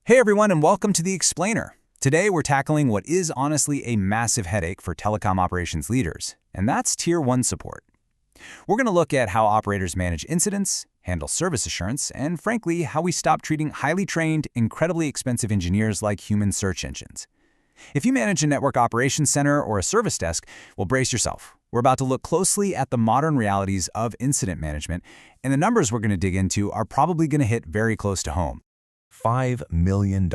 Hey everyone, and welcome to The Explainer. Today we're tackling what is honestly a massive headache for telecom operations leaders, and that's Tier 1 support. We're going to look at how operators manage incidents, handle service assurance, and frankly, how we stop treating highly trained, incredibly expensive engineers like human search engines. If you manage a network operations center or a service desk, well, brace yourself. We're about to look closely at the modern realities of incident management, and the numbers we're going to dig into are probably going to hit very close to home. $5 million.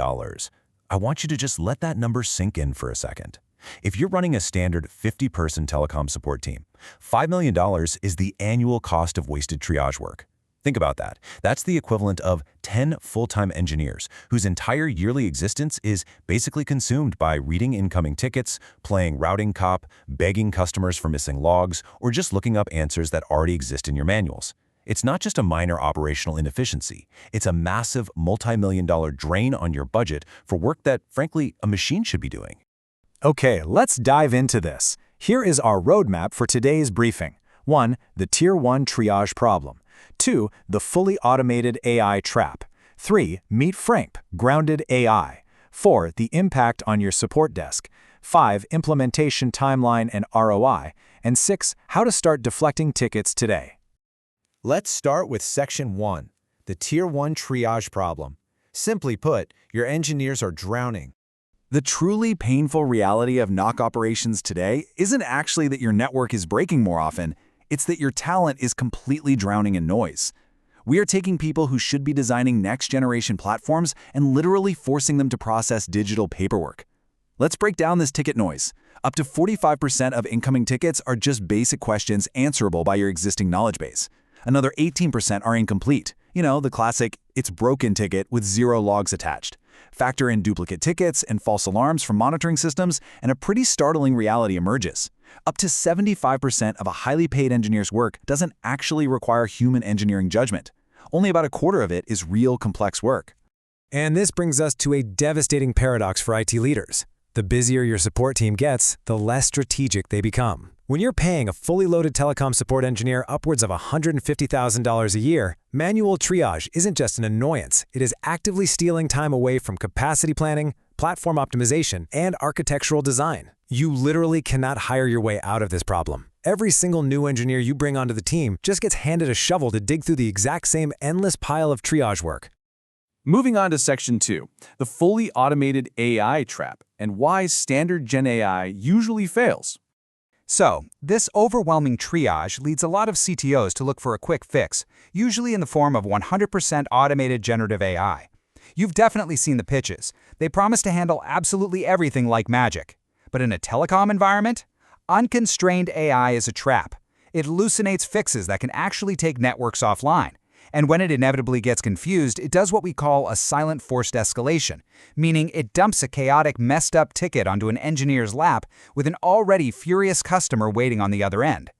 I want you to just let that number sink in for a second. If you're running a standard 50-person telecom support team, $5 million is the annual cost of wasted triage work. Think about that. That's the equivalent of 10 full-time engineers whose entire yearly existence is basically consumed by reading incoming tickets, playing routing cop, begging customers for missing logs, or just looking up answers that already exist in your manuals. It's not just a minor operational inefficiency. It's a massive multi-million-dollar drain on your budget for work that, frankly, a machine should be doing. Okay, let's dive into this. Here is our roadmap for today's briefing. 1. The Tier 1 triage problem. 2. The fully automated AI trap. 3. Meet Frank, grounded AI. 4. The impact on your support desk. 5. Implementation timeline and ROI. And 6. How to start deflecting tickets today. Let's start with Section 1, the Tier 1 triage problem. Simply put, your engineers are drowning. The truly painful reality of NOC operations today isn't actually that your network is breaking more often, it's that your talent is completely drowning in noise. We are taking people who should be designing next-generation platforms and literally forcing them to process digital paperwork. Let's break down this ticket noise. Up to 45% of incoming tickets are just basic questions answerable by your existing knowledge base. Another 18% are incomplete. You know, the classic, it's broken ticket with 0 logs attached. Factor in duplicate tickets and false alarms from monitoring systems, and a pretty startling reality emerges. Up to 75% of a highly paid engineer's work doesn't actually require human engineering judgment. Only about a quarter of it is real complex work. And this brings us to a devastating paradox for IT leaders. The busier your support team gets, the less strategic they become. When you're paying a fully loaded telecom support engineer upwards of $150,000 a year, manual triage isn't just an annoyance, it is actively stealing time away from capacity planning, platform optimization, and architectural design. You literally cannot hire your way out of this problem. Every single new engineer you bring onto the team just gets handed a shovel to dig through the exact same endless pile of triage work. Moving on to Section 2, the fully automated AI trap, and why standard Gen AI usually fails. So, this overwhelming triage leads a lot of CTOs to look for a quick fix, usually in the form of 100% automated generative AI. You've definitely seen the pitches. They promise to handle absolutely everything like magic. But in a telecom environment, unconstrained AI is a trap. It hallucinates fixes that can actually take networks offline. And when it inevitably gets confused, it does what we call a silent forced escalation, meaning it dumps a chaotic, messed up ticket onto an engineer's lap with an already furious customer waiting on the other end.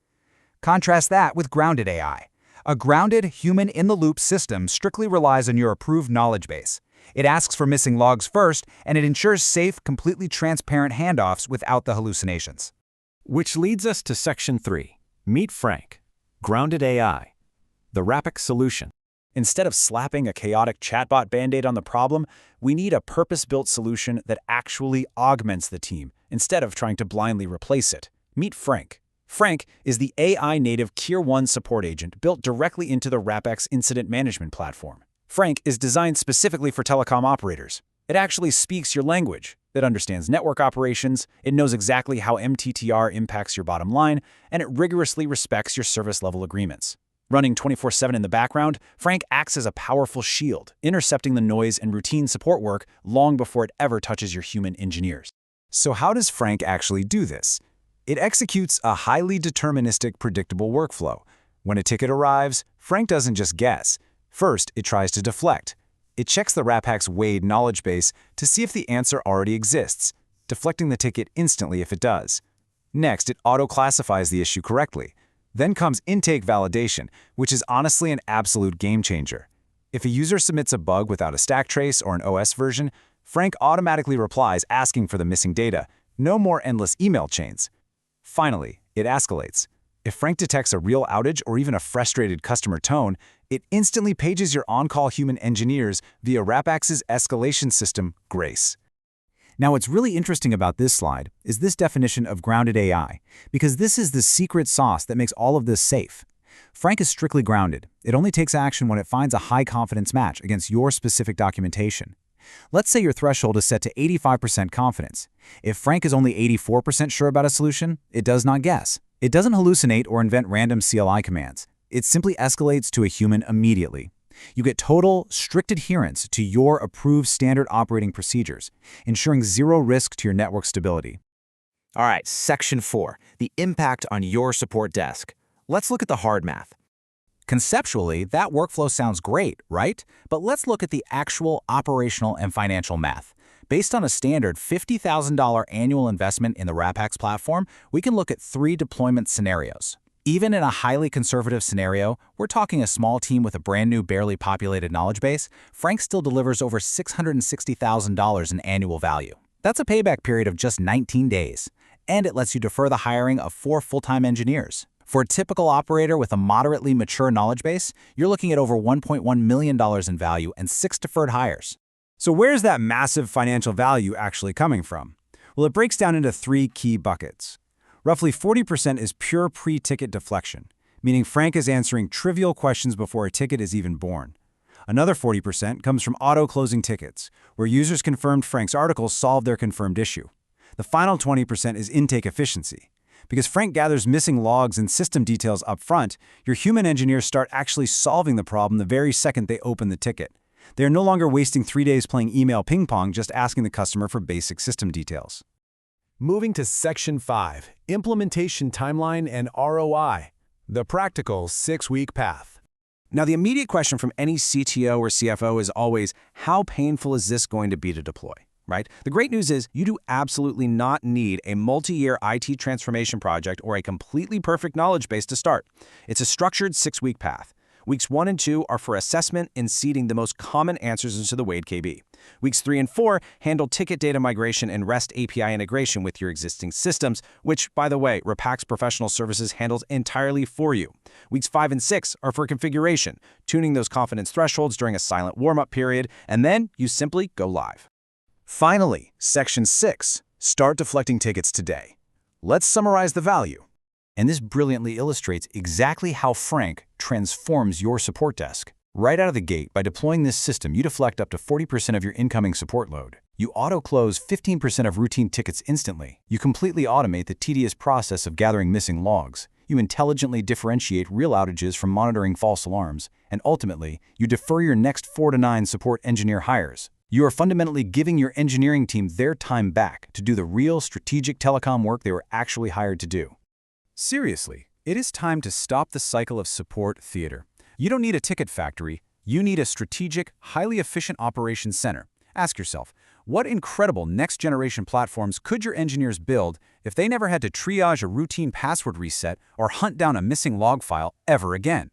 Contrast that with grounded AI. A grounded, human-in-the-loop system strictly relies on your approved knowledge base. It asks for missing logs first, and it ensures safe, completely transparent handoffs without the hallucinations. Which leads us to Section 3, Meet Frank, grounded AI. The Rapax solution. Instead of slapping a chaotic chatbot band-aid on the problem, we need a purpose-built solution that actually augments the team, instead of trying to blindly replace it. Meet Frank. Frank is the AI-native Tier 1 support agent built directly into the Rapax incident management platform. Frank is designed specifically for telecom operators. It actually speaks your language. It understands network operations, it knows exactly how MTTR impacts your bottom line, and it rigorously respects your service-level agreements. Running 24/7 in the background, Frank acts as a powerful shield, intercepting the noise and routine support work long before it ever touches your human engineers. So how does Frank actually do this? It executes a highly deterministic, predictable workflow. When a ticket arrives, Frank doesn't just guess. First, it tries to deflect. It checks the Rapax Wade knowledge base to see if the answer already exists, deflecting the ticket instantly if it does. Next, it auto-classifies the issue correctly. Then comes intake validation, which is honestly an absolute game changer. If a user submits a bug without a stack trace or an OS version, Frank automatically replies asking for the missing data. No more endless email chains. Finally, it escalates. If Frank detects a real outage or even a frustrated customer tone, it instantly pages your on-call human engineers via Rapax's escalation system, Grace. Now, what's really interesting about this slide is this definition of grounded AI, because this is the secret sauce that makes all of this safe. Frank is strictly grounded. It only takes action when it finds a high-confidence match against your specific documentation. Let's say your threshold is set to 85% confidence. If Frank is only 84% sure about a solution, it does not guess. It doesn't hallucinate or invent random CLI commands. It simply escalates to a human immediately. You get total, strict adherence to your approved standard operating procedures, ensuring zero risk to your network stability. All right, Section 4, the impact on your support desk. Let's look at the hard math. Conceptually, that workflow sounds great, right? But let's look at the actual operational and financial math. Based on a standard $50,000 annual investment in the Rapax platform, we can look at 3 deployment scenarios. Even in a highly conservative scenario, we're talking a small team with a brand new, barely populated knowledge base, Frank still delivers over $660,000 in annual value. That's a payback period of just 19 days. And it lets you defer the hiring of 4 full-time engineers. For a typical operator with a moderately mature knowledge base, you're looking at over $1.1 million in value and 6 deferred hires. So where's that massive financial value actually coming from? Well, it breaks down into 3 key buckets. Roughly 40% is pure pre-ticket deflection, meaning Frank is answering trivial questions before a ticket is even born. Another 40% comes from auto-closing tickets, where users confirmed Frank's articles solved their confirmed issue. The final 20% is intake efficiency. Because Frank gathers missing logs and system details up front, your human engineers start actually solving the problem the very second they open the ticket. They are no longer wasting 3 days playing email ping-pong just asking the customer for basic system details. Moving to Section 5, Implementation Timeline and ROI, the practical 6-week path. Now, the immediate question from any CTO or CFO is always, how painful is this going to be to deploy? Right? The great news is you do absolutely not need a multi-year IT transformation project or a completely perfect knowledge base to start. It's a structured 6-week path. Weeks 1 and 2 are for assessment and seeding the most common answers into the Wade KB. Weeks 3 and 4 handle ticket data migration and REST API integration with your existing systems, which, by the way, Rapax Professional Services handles entirely for you. Weeks 5 and 6 are for configuration, tuning those confidence thresholds during a silent warm-up period, and then you simply go live. Finally, Section 6, start deflecting tickets today. Let's summarize the value. And this brilliantly illustrates exactly how Frank transforms your support desk. Right out of the gate, by deploying this system, you deflect up to 40% of your incoming support load. You auto-close 15% of routine tickets instantly. You completely automate the tedious process of gathering missing logs. You intelligently differentiate real outages from monitoring false alarms. And ultimately, you defer your next 4 to 9 support engineer hires. You are fundamentally giving your engineering team their time back to do the real strategic telecom work they were actually hired to do. Seriously, it is time to stop the cycle of support theater. You don't need a ticket factory. You need a strategic, highly efficient operations center. Ask yourself, what incredible next-generation platforms could your engineers build if they never had to triage a routine password reset or hunt down a missing log file ever again?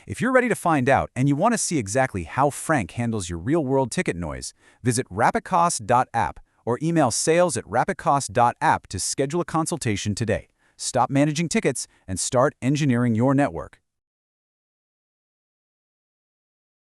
If you're ready to find out and you want to see exactly how Frank handles your real-world ticket noise, visit rapax.app or email sales@rapax.app to schedule a consultation today. Stop managing tickets and start engineering your network.